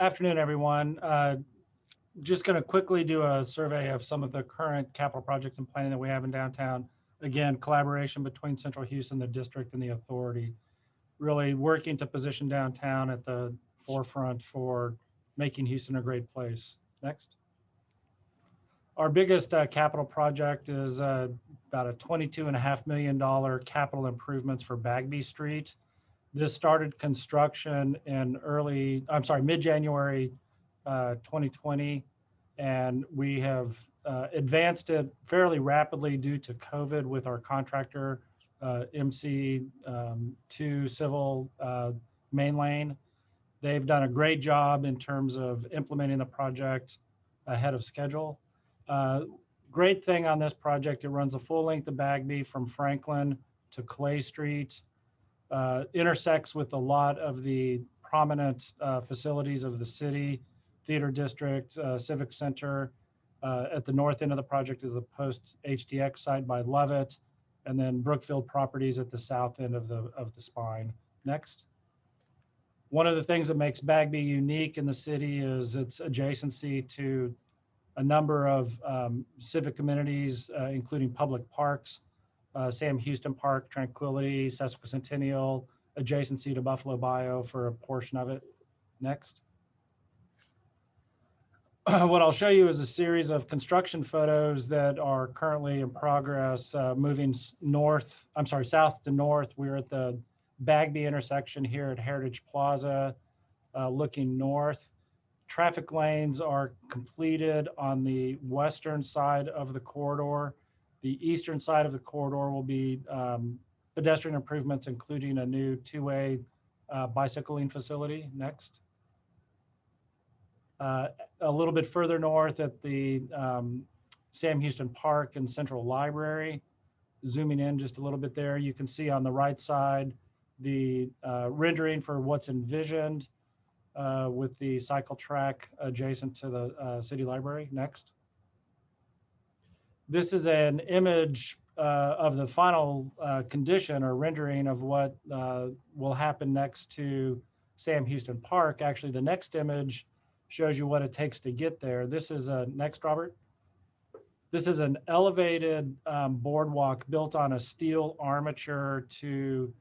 Afternoon, everyone. Just going to quickly do a survey of some of the current capital projects and planning that we have in downtown. Again, collaboration between Central Houston, the district, and the authority, really working to position downtown at the forefront for making Houston a great place. Next. Our biggest capital project is about a $22.5 million capital improvements for Bagby Street. This started construction in mid-January 2020, and we have advanced it fairly rapidly due to COVID with our contractor, MC2 Civil Main Lane. They've done a great job in terms of implementing the project ahead of schedule. Great thing on this project, it runs the full length of Bagby from Franklin to Clay Street, intersects with a lot of the prominent facilities of the city, theater district, civic center. At the north end of the project is the post HDX site by Lovett, and then Brookfield Properties at the south end of the spine. Next. One of the things that makes Bagby unique in the city is its adjacency to a number of civic amenities, including public parks, Sam Houston Park, Tranquility, Sesquicentennial, adjacency to Buffalo Bio for a portion of it. Next. What I'll show you is a series of construction photos that are currently in progress, moving south to north. We're at the Bagby intersection here at Heritage Plaza, looking north. Traffic lanes are completed on the western side of the corridor. The eastern side of the corridor will be pedestrian improvements, including a new two-way bicycling facility. Next. A little bit further north at the Sam Houston Park and Central Library, zooming in just a little bit there, you can see on the right side the rendering for what's envisioned with the cycle track adjacent to the city library. Next. This is an image of the final condition or rendering of what will happen next to Sam Houston Park. Actually, the next image shows you what it takes to get there. This is next, Robert. This is an elevated boardwalk built on a steel armature to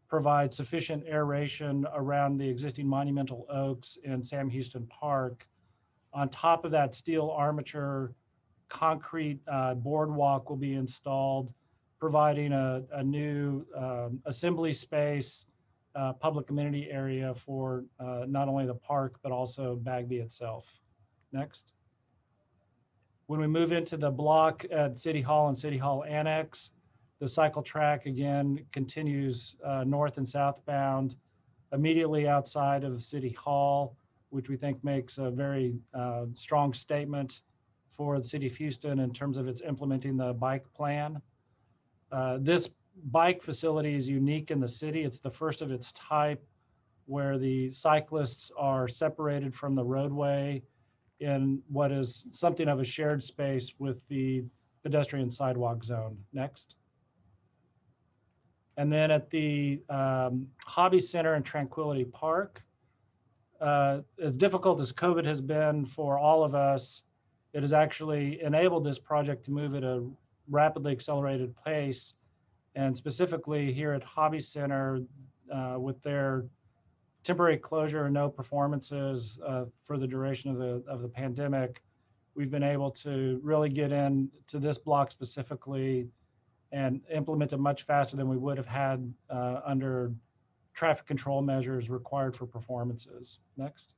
provide sufficient aeration around the existing monumental oaks in Sam Houston Park. On top of that steel armature, concrete boardwalk will be installed, providing a new assembly space, public amenity area for not only the park, but also Bagby itself. Next. When we move into the block at City Hall and City Hall Annex, the cycle track again continues north and southbound immediately outside of City Hall, which we think makes a very strong statement for the city of Houston in terms of its implementing the bike plan. This bike facility is unique in the city. It's the first of its type where the cyclists are separated from the roadway in what is something of a shared space with the pedestrian sidewalk zone. Next. And then at the Hobby Center in Tranquility Park, as difficult as COVID has been for all of us, it has actually enabled this project to move at a rapidly accelerated pace. And specifically here at Hobby Center, with their temporary closure and no performances for the duration of the pandemic, we've been able to really get into this block specifically and implement it much faster than we would have had under traffic control measures required for performances. Next.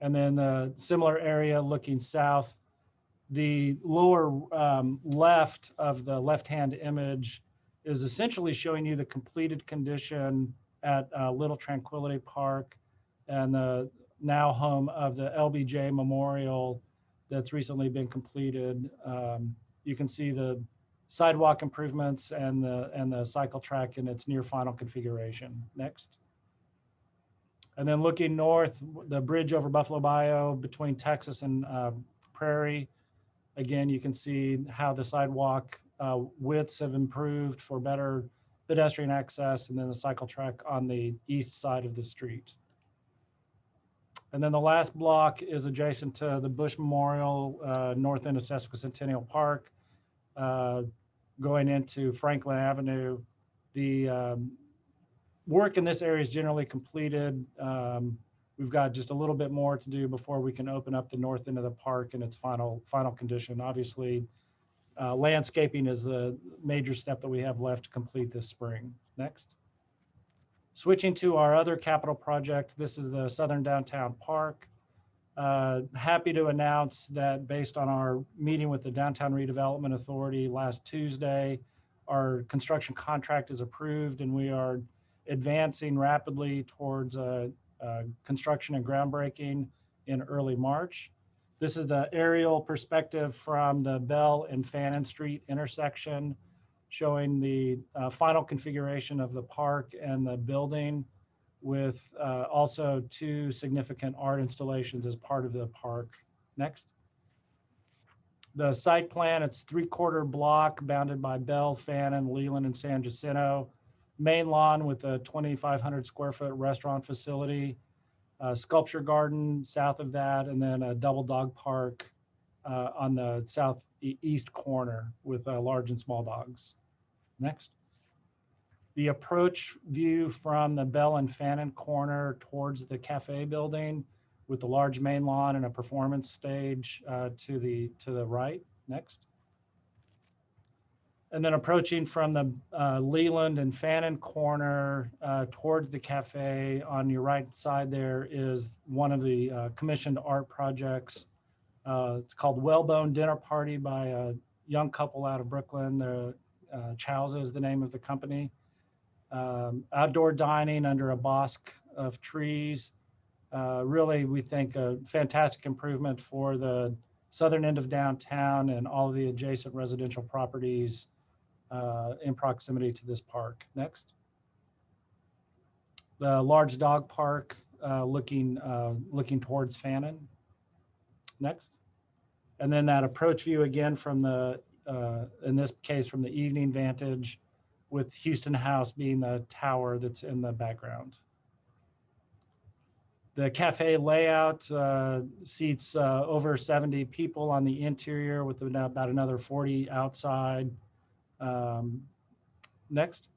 And then the similar area looking south, the lower left of the left-hand image is essentially showing you the completed condition at Little Tranquility Park and the now home of the LBJ Memorial that's recently been completed. You can see the sidewalk improvements and the cycle track in its near final configuration. Next. And then looking north, the bridge over Buffalo Bio between Texas and Prairie. Again, you can see how the sidewalk widths have improved for better pedestrian access, and then the cycle track on the east side of the street. And then the last block is adjacent to the Bush Memorial, north end of Sesquicentennial Park, going into Franklin Avenue. The work in this area is generally completed. We've got just a little bit more to do before we can open up the north end of the park in its final condition. Obviously, landscaping is the major step that we have left to complete this spring. Next. Switching to our other capital project, this is the Southern Downtown Park. Happy to announce that based on our meeting with the Downtown Redevelopment Authority last Tuesday, our construction contract is approved and we are advancing rapidly towards construction and groundbreaking in early March. This is the aerial perspective from the Bell and Fannin Street intersection, showing the final configuration of the park and the building, with also 2 significant art installations as part of the park. Next. The site plan, it's 3/4 block bounded by Bell, Fannin, Leland, and San Jacinto. Main lawn with a 2,500 square foot restaurant facility, sculpture garden south of that, and then a double dog park on the southeast corner with large and small dogs. Next. The approach view from the Bell and Fannin corner towards the cafe building with the large main lawn and a performance stage to the right. Next. And then approaching from the Leland and Fannin corner towards the cafe, on your right side there is one of the commissioned art projects. It's called Wellbone Dinner Party by a young couple out of Brooklyn. Chowza is the name of the company. Outdoor dining under a bosque of trees. Really, we think a fantastic improvement for the southern end of downtown and all of the adjacent residential properties in proximity to this park. Next. The large dog park looking towards Fannin. Next. And then that approach view again from the, in this case, from the evening vantage, with Houston House being the tower that's in the background. The cafe layout seats over 70 people on the interior with about another 40 outside. Next.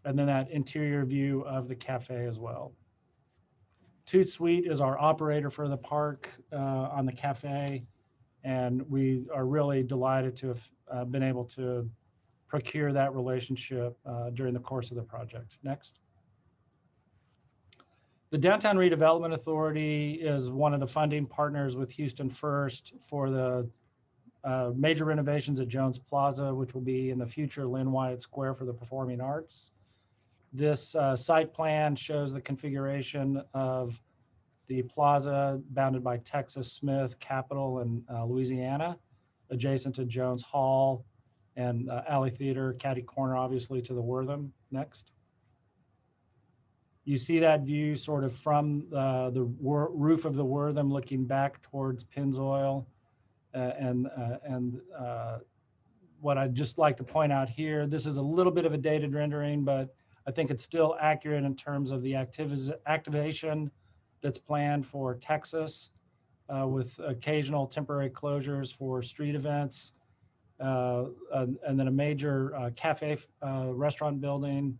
And then that interior view of the cafe as well. Toot Suite is our operator for the park on the cafe, and we are really delighted to have been able to procure that relationship during the course of the project. Next. The Downtown Redevelopment Authority is one of the funding partners with Houston First for the major renovations at Jones Plaza, which will be in the future Lynn Wyatt Square for the Performing Arts. This site plan shows the configuration of the plaza bounded by Texas, Smith, Capitol, and Louisiana, adjacent to Jones Hall and Alley Theater, catty corner, obviously, to the Wortham. Next. You see that view sort of from the roof of the Wortham looking back towards Pennzoil. And what I'd just like to point out here, this is a little bit of a dated rendering, but I think it's still accurate in terms of the activation that's planned for Texas with occasional temporary closures for street events. And then a major cafe restaurant building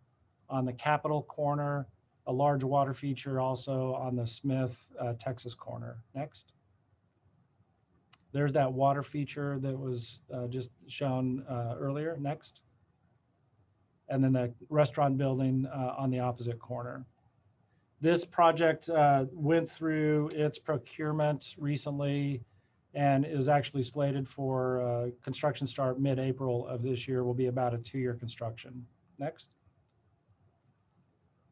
on the Capitol corner, a large water feature also on the Smith, Texas corner. Next. There's that water feature that was just shown earlier. Next. And then the restaurant building on the opposite corner. This project went through its procurement recently and is actually slated for construction start mid-April of this year. Will be about a 2-year construction. Next.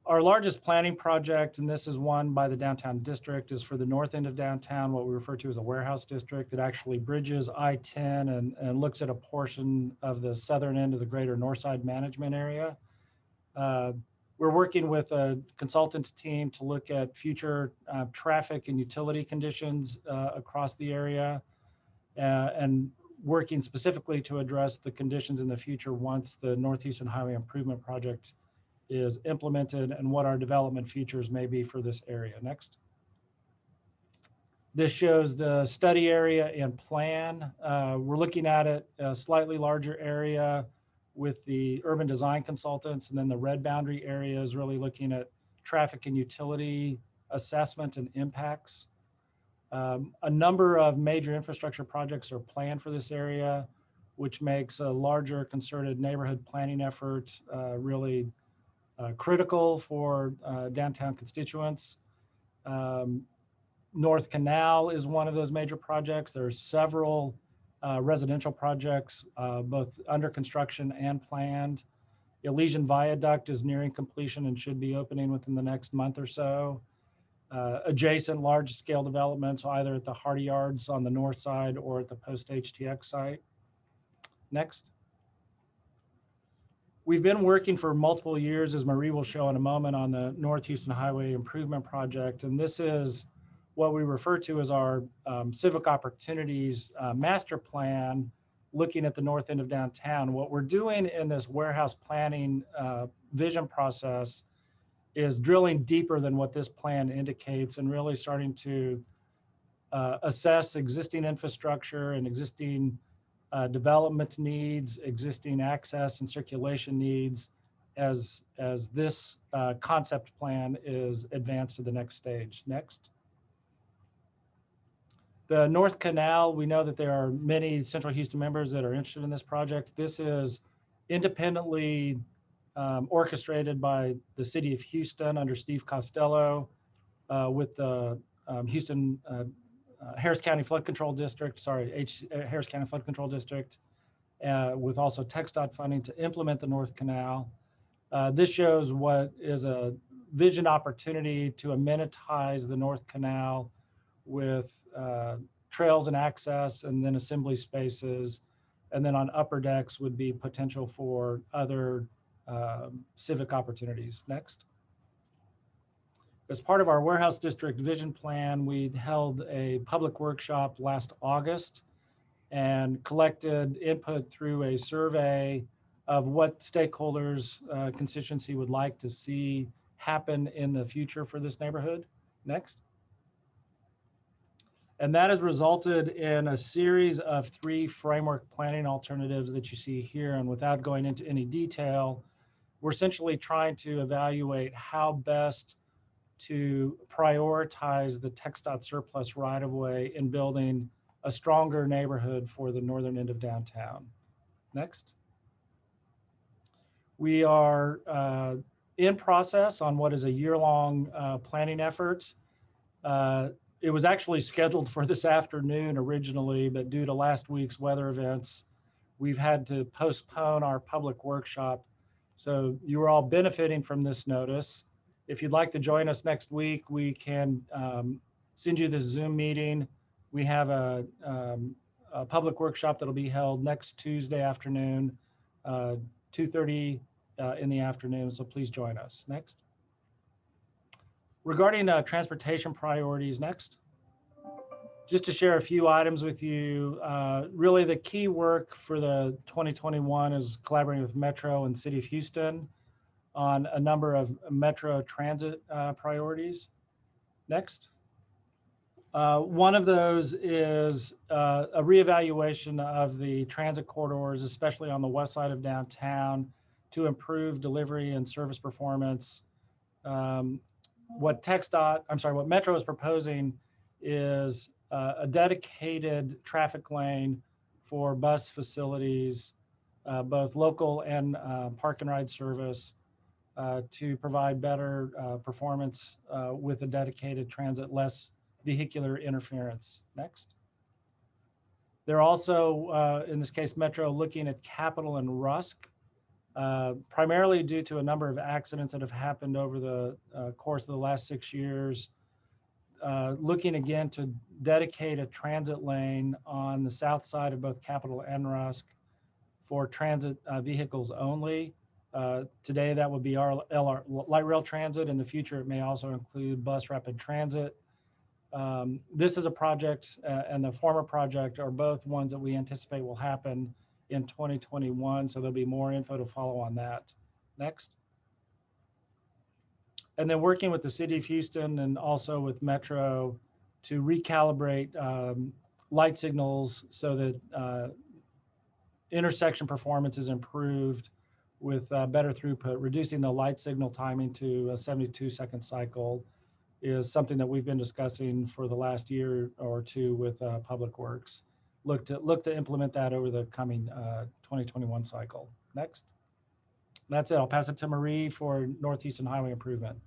Our largest planning project, and this is one by the downtown district, is for the north end of downtown, what we refer to as a warehouse district. That actually bridges I-10 and looks at a portion of the southern end of the greater Northside management area. We're working with a consultant team to look at future traffic and utility conditions across the area, and working specifically to address the conditions in the future once the North Houston Highway Improvement Project is implemented and what our development features may be for this area. Next. This shows the study area and plan. We're looking at it a slightly larger area with the urban design consultants, and then the red boundary area is really looking at traffic and utility assessment and impacts. A number of major infrastructure projects are planned for this area, which makes a larger concerted neighborhood planning effort really critical for downtown constituents. North Canal is one of those major projects. There's several residential projects, both under construction and planned. Elysian Viaduct is nearing completion and should be opening within the next month or so. Adjacent large-scale developments, either at the Hardy Yards on the north side or at the post-HTX site. Next. We've been working for multiple years, as Marie will show in a moment, on the North Houston Highway Improvement Project, and this is what we refer to as our Civic Opportunities Master Plan, looking at the north end of downtown. What we're doing in this warehouse planning vision process is drilling deeper than what this plan indicates and really starting to assess existing infrastructure and existing development needs, existing access and circulation needs as this concept plan is advanced to the next stage. Next. The North Canal, we know that there are many Central Houston members that are interested in this project. This is independently orchestrated by the city of Houston under Steve Costello with the Houston Harris County Flood Control District, Harris County Flood Control District, with also TxDOT funding to implement the North Canal. This shows what is a vision opportunity to amenitize the North Canal with trails and access, and then assembly spaces. And then on upper decks would be potential for other civic opportunities. Next. As part of our warehouse district vision plan, we held a public workshop last August and collected input through a survey of what stakeholders constituency would like to see happen in the future for this neighborhood. Next. And that has resulted in a series of 3 framework planning alternatives that you see here. And without going into any detail, we're essentially trying to evaluate how best to prioritize the TxDOT surplus right-of-way in building a stronger neighborhood for the northern end of downtown. Next. We are in process on what is a year-long planning effort. It was actually scheduled for this afternoon originally, but due to last week's weather events, we've had to postpone our public workshop. So you are all benefiting from this notice. If you'd like to join us next week, we can send you this Zoom meeting. We have a public workshop that'll be held next Tuesday afternoon, 2:30 in the afternoon, so please join us. Next. Regarding transportation priorities, next. Just to share a few items with you, really the key work for the 2021 is collaborating with Metro and City of Houston on a number of Metro transit priorities. Next. One of those is a reevaluation of the transit corridors, especially on the west side of downtown, to improve delivery and service performance. What Metro is proposing is a dedicated traffic lane for bus facilities, both local and park and ride service, to provide better performance with a dedicated transit, less vehicular interference. Next. They're also, in this case, Metro, looking at Capitol and Rusk, primarily due to a number of accidents that have happened over the course of the last 6 years. Looking again to dedicate a transit lane on the south side of both Capitol and Rusk for transit vehicles only. Today, that would be our light rail transit. In the future, it may also include bus rapid transit. This is a project, and the former project are both ones that we anticipate will happen in 2021. So there'll be more info to follow on that. Next. And then working with the City of Houston and also with Metro to recalibrate light signals so that intersection performance is improved with better throughput. Reducing the light signal timing to a 72-second cycle is something that we've been discussing for the last year or two with Public Works. Look to implement that over the coming 2021 cycle. Next. That's it. I'll pass it to Marie for Northeastern Highway Improvement.